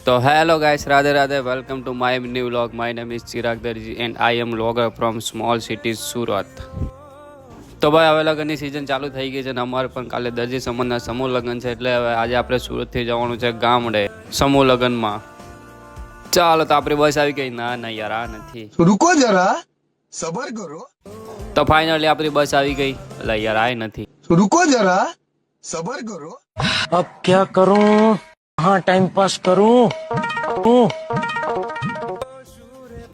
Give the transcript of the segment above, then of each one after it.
तो hello guys, Radhe Radhe, welcome to my new vlog. My name is Chirag Darji and I am vlogger from small city Surat. તો ભાઈ હવે લગ્નની season ચાલુ થઈ ગઈ છે ને અમારે પણ કાલે દરજી સમાજના સમૂહ લગ્ન છે, એટલે હવે આજે આપણે સુરતથી જવાનું છે ગામડે સમૂહ લગ્નમાં. ચાલો તો આપણી બસ આવી ગઈ. ના યાર આ નથી, रुको जरा सबर करो. તો ફાઇનલી આપણી બસ આવી ગઈ. એટલે યાર આ નથી, रुको जरा सबर करो. अब क्या करूं, कहाँ टाइम पास करूं?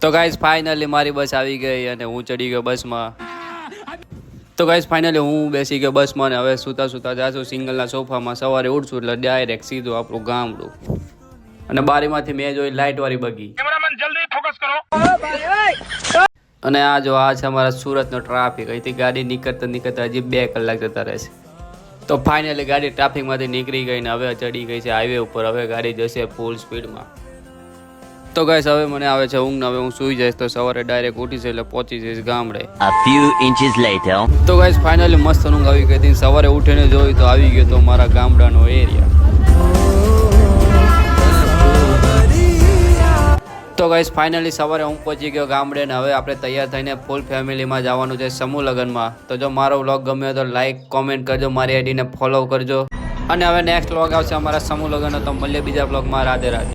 તો ગાઈસ ફાઇનલી મારી બસ આવી ગઈ અને હું ચડી ગયો બસમાં. તો ગાઈસ ફાઇનલી હું બેસી ગયો બસમાં ને હવે સૂતા સૂતા જાશું સિંગલના સોફામાં. સવારે ઉઠશું એટલે ડાયરેક્ટ સીધું આપણું ગામડું. અને બારીમાંથી મેં જોઈ લાઇટવાળી બગી. અને આ જો આ છે અમારા સુરતનો ટ્રાફિક. અહીંથી ગાડી નીકળતા હજી 2 કલાક જતા રહેશે. તો ફાઇનલી ગાડી ટ્રાફિકમાંથી નીકળી ગઈ ને હવે ચડી ગઈ છે હાઈવે ઉપર. હવે ગાડી જશે ફૂલ સ્પીડમાં. તો ગાઈસ હવે મને આવે છે ઊંઘ. હવે હું સૂઈ જઈશ તો સવારે ડાયરેક્ટ ઉઠીશ એટલે પહોંચી જઈશ ગામડે. A few inches later. તો ગાઈસ ફાઇનલી મસ્ત ઊંઘ આવી ગઈ હતી. સવારે ઉઠીને જોયું તો આવી ગયો તો મારા ગામડાનો એરિયા. તો ગાઈસ ફાઇનલી સવારે હું પહોંચી ગયો ગામડે ને હવે આપણે તૈયાર થઈને ફૂલ ફેમિલીમાં જવાનું છે સમૂહ લગ્નમાં. તો જો મારો વ્લોગ ગમ્યો તો લાઈક કોમેન્ટ કરજો, મારી આઈડીને ફોલો કરજો. અને હવે નેક્સ્ટ વ્લોગ આવશે અમારા સમૂહ લગ્નનો. તો મળીએ બીજા વ્લોગમાં. રાધે રાધે.